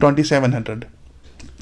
2700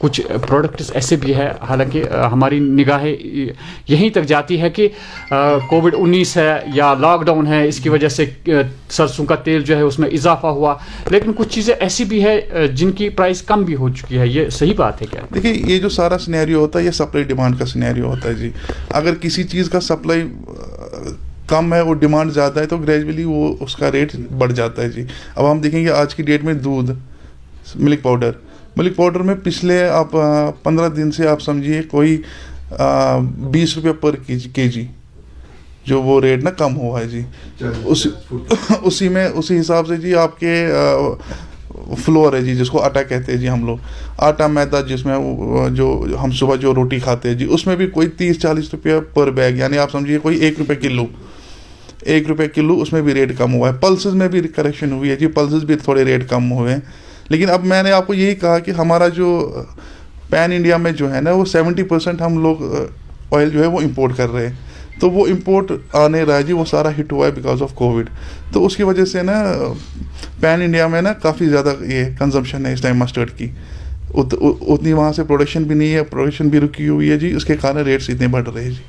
کچھ پروڈکٹس ایسے بھی ہے، حالانکہ ہماری نگاہیں یہیں تک جاتی ہے کہ کووڈ-19 ہے یا لاک ڈاؤن ہے، اس کی وجہ سے سرسوں کا تیل جو ہے اس میں اضافہ ہوا، لیکن کچھ چیزیں ایسی بھی ہے جن کی پرائس کم بھی ہو چکی ہے. یہ صحیح بات ہے کیا؟ دیکھیے یہ جو سارا سینیریو ہوتا ہے یہ سپلائی ڈیمانڈ کا سینیریو ہوتا ہے جی. اگر کسی چیز کا سپلائی کم ہے اور ڈیمانڈ زیادہ ہے تو گریجولی وہ اس کا ریٹ بڑھ جاتا ہے جی. اب ہم دیکھیں گے آج کی ڈیٹ میں دودھ، ملک پاؤڈر میں پچھلے آپ 15 دن سے آپ سمجھیے کوئی 20 روپے پر کے جی جو وہ ریٹ نا کم ہوا ہے جی. اسی حساب سے جی آپ کے فلور ہے جی، جس کو آٹا کہتے ہیں جی ہم لوگ، آٹا میدا جس میں جو ہم صبح جو روٹی کھاتے ہیں جی، اس میں بھی کوئی 30-40 روپیہ پر بیگ، یعنی آپ سمجھیے کوئی 1 روپے کلو اس میں بھی ریٹ کم ہوا ہے. پلسز میں بھی کریکشن ہوئی ہے جی، پلسز بھی تھوڑے ریٹ کم ہوئے ہیں. لیکن اب میں نے آپ کو یہی کہا کہ ہمارا جو پین انڈیا میں جو ہے نا وہ 70% ہم لوگ آئل جو ہے وہ امپورٹ کر رہے ہیں. تو وہ امپورٹ آنے رہا ہے جی، وہ سارا ہٹ ہوا ہے بیکاز آف کووڈ. تو اس کی وجہ سے نا پین انڈیا میں نا کافی زیادہ یہ کنزمپشن ہے اس ٹائم مسٹرڈ کی. اتنی وہاں سے پروڈکشن بھی نہیں ہے، پروڈکشن بھی رکی ہوئی ہے جی، اس کے کارن ریٹس اتنے بڑھ رہے ہیں جی.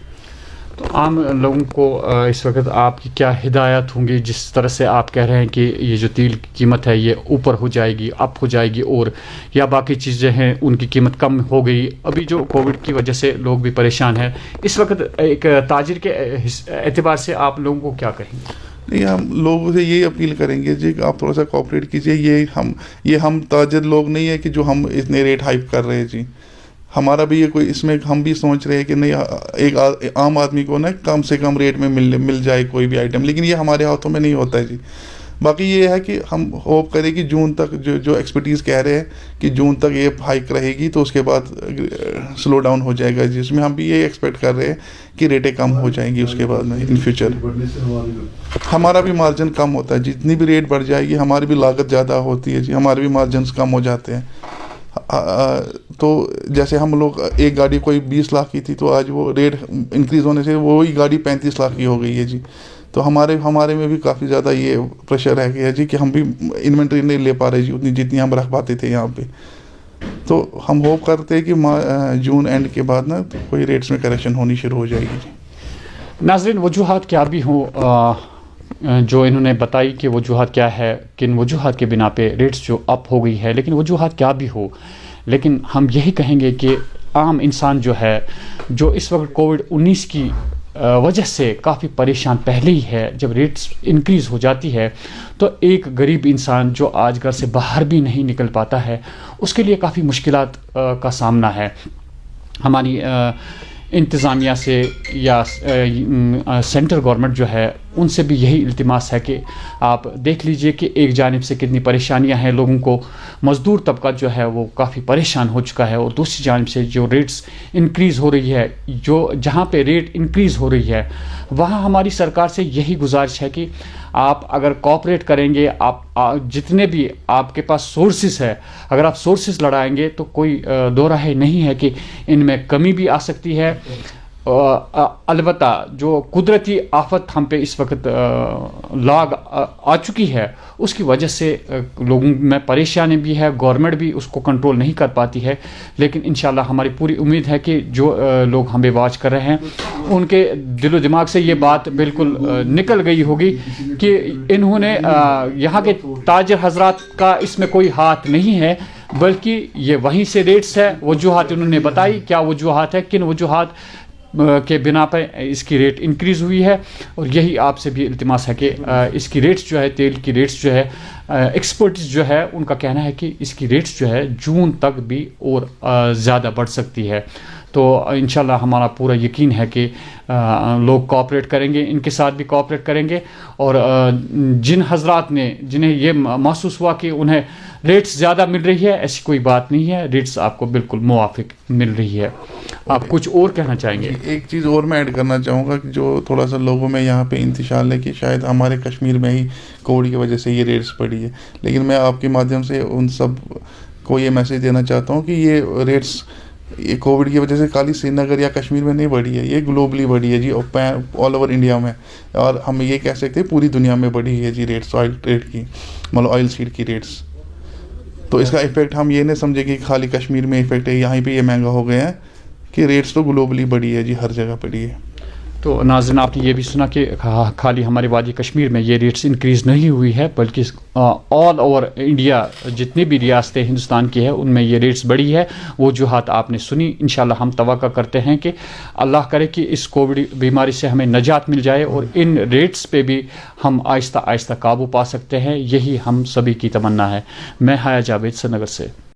تو عام لوگوں کو اس وقت آپ کی کیا ہدایت ہوں گی، جس طرح سے آپ کہہ رہے ہیں کہ یہ جو تیل کی قیمت ہے یہ اوپر ہو جائے گی، اپ ہو جائے گی، اور یا باقی چیزیں ہیں ان کی قیمت کم ہو گئی، ابھی جو کووڈ کی وجہ سے لوگ بھی پریشان ہیں، اس وقت ایک تاجر کے اعتبار سے آپ لوگوں کو کیا کہیں گے؟ نہیں، ہم لوگوں سے یہ اپیل کریں گے جی کہ آپ تھوڑا سا کوآپریٹ کیجیے. یہ ہم تاجر لوگ نہیں ہے کہ جو ہم اتنے ریٹ ہائپ کر رہے ہیں جی. ہمارا بھی یہ کوئی اس میں ہم بھی سوچ رہے ہیں کہ نہیں ایک عام آدمی کو نا کم سے کم ریٹ میں مل جائے کوئی بھی آئٹم، لیکن یہ ہمارے ہاتھوں میں نہیں ہوتا ہے جی. باقی یہ ہے کہ ہم ہوپ کریں کہ جون تک جو ایکسپرٹیز کہہ رہے ہیں کہ جون تک یہ ہائک رہے گی تو اس کے بعد سلو ڈاؤن ہو جائے گا جی. اس میں ہم بھی یہ ایکسپیکٹ کر رہے ہیں کہ ریٹیں کم ہو جائیں گی اس کے بعد میں ان فیوچر. ہمارا بھی مارجن کم ہوتا ہے، جتنی بھی ریٹ بڑھ جائے گی ہماری بھی لاگت زیادہ ہوتی ہے جی، ہمارے بھی مارجنس کم ہو جاتے ہیں. تو جیسے ہم لوگ ایک گاڑی کوئی 20 لاکھ کی تھی تو آج وہ ریٹ انکریز ہونے سے وہی گاڑی 35 لاکھ کی ہو گئی ہے جی. تو ہمارے میں بھی کافی زیادہ یہ پریشر رہ گیا جی کہ ہم بھی انوینٹری نہیں لے پا رہے جی اتنی جتنی ہم رکھ پاتے تھے یہاں پہ. تو ہم ہوپ کرتے ہیں کہ جون اینڈ کے بعد نا کوئی ریٹس میں کریکشن ہونی شروع ہو جائے گی جی. ناظرین، وجوہات کیا بھی ہوں جو انہوں نے بتائی کہ وجوہات کیا ہے، کن وجوہات کے بنا پہ ریٹس جو اپ ہو گئی ہے، لیکن وجوہات کیا بھی ہو، لیکن ہم یہی کہیں گے کہ عام انسان جو ہے جو اس وقت کووڈ-19 کی وجہ سے کافی پریشان پہلے ہی ہے، جب ریٹس انکریز ہو جاتی ہے تو ایک غریب انسان جو آج گھر سے باہر بھی نہیں نکل پاتا ہے اس کے لیے کافی مشکلات کا سامنا ہے. ہماری انتظامیہ سے یا سینٹرل گورنمنٹ جو ہے ان سے بھی یہی التماس ہے کہ آپ دیکھ لیجئے کہ ایک جانب سے کتنی پریشانیاں ہیں، لوگوں کو مزدور طبقہ جو ہے وہ کافی پریشان ہو چکا ہے، اور دوسری جانب سے جو ریٹس انکریز ہو رہی ہے، جہاں پہ ریٹ انکریز ہو رہی ہے وہاں ہماری سرکار سے یہی گزارش ہے کہ آپ اگر کوآپریٹ کریں گے، آپ جتنے بھی آپ کے پاس سورسز ہے، اگر آپ سورسز لڑائیں گے تو کوئی دو راہ نہیں ہے کہ ان میں کمی بھی آ سکتی ہے. البتہ جو قدرتی آفت ہم پہ اس وقت لاگ آ چکی ہے اس کی وجہ سے لوگوں میں پریشانی بھی ہے، گورنمنٹ بھی اس کو کنٹرول نہیں کر پاتی ہے. لیکن انشاءاللہ ہماری پوری امید ہے کہ جو لوگ ہمیں واچ کر رہے ہیں ان کے دل و دماغ سے یہ بات بالکل نکل گئی ہوگی کہ انہوں نے یہاں کے تاجر حضرات کا اس میں کوئی ہاتھ نہیں ہے، بلکہ یہ وہیں سے ریٹس ہے. وجوہات انہوں نے بتائی، کیا وجوہات ہے، کن وجوہات کے بنا پہ اس کی ریٹ انکریز ہوئی ہے، اور یہی آپ سے بھی التماس ہے کہ اس کی ریٹس جو ہے، تیل کی ریٹس جو ہے، ایکسپرٹس جو ہے ان کا کہنا ہے کہ اس کی ریٹس جو ہے جون تک بھی اور زیادہ بڑھ سکتی ہے. تو انشاءاللہ ہمارا پورا یقین ہے کہ لوگ کوآپریٹ کریں گے، ان کے ساتھ بھی کوآپریٹ کریں گے، اور جن حضرات نے جنہیں یہ محسوس ہوا کہ انہیں ریٹس زیادہ مل رہی ہے، ایسی کوئی بات نہیں ہے، ریٹس آپ کو بالکل موافق مل رہی ہے. آپ کچھ اور کہنا چاہیں گے؟ ایک چیز اور میں ایڈ کرنا چاہوں گا کہ جو تھوڑا سا لوگوں میں یہاں پہ انتشار ہے کہ شاید ہمارے کشمیر میں ہی کووڈ کی وجہ سے یہ ریٹس بڑھی ہے، لیکن میں آپ کے مادھیم سے ان سب کو یہ میسیج دینا چاہتا ہوں کہ یہ ریٹس یہ کووڈ کی وجہ سے خالی سری نگر یا کشمیر میں نہیں بڑھی ہے، یہ گلوبلی بڑھی ہے جی، آل اوور انڈیا میں، اور ہم یہ کہہ سکتے ہیں پوری دنیا میں بڑھی ہے جی ریٹس، آئل ریٹ کی، مطلب آئل سیڈ کی ریٹس. تو اس کا افیکٹ ہم یہ نہیں سمجھے کہ خالی کشمیر میں افیکٹ ہے، یہیں پہ یہ مہنگا ہو گیا ہے کہ ریٹس تو گلوبلی بڑھی ہے جی، ہر جگہ بڑھی ہے. تو ناظرین آپ نے یہ بھی سنا کہ خالی ہمارے وادی کشمیر میں یہ ریٹس انکریز نہیں ہوئی ہے، بلکہ آل اوور انڈیا جتنی بھی ریاستیں ہندوستان کی ہے ان میں یہ ریٹس بڑھی ہے. وجوہات آپ نے سنی. انشاءاللہ ہم توقع کرتے ہیں کہ اللہ کرے کہ اس کووڈ بیماری سے ہمیں نجات مل جائے اور ان ریٹس پہ بھی ہم آہستہ آہستہ قابو پا سکتے ہیں. یہی ہم سبھی کی تمنا ہے. میں حیا جاوید سری نگر سے.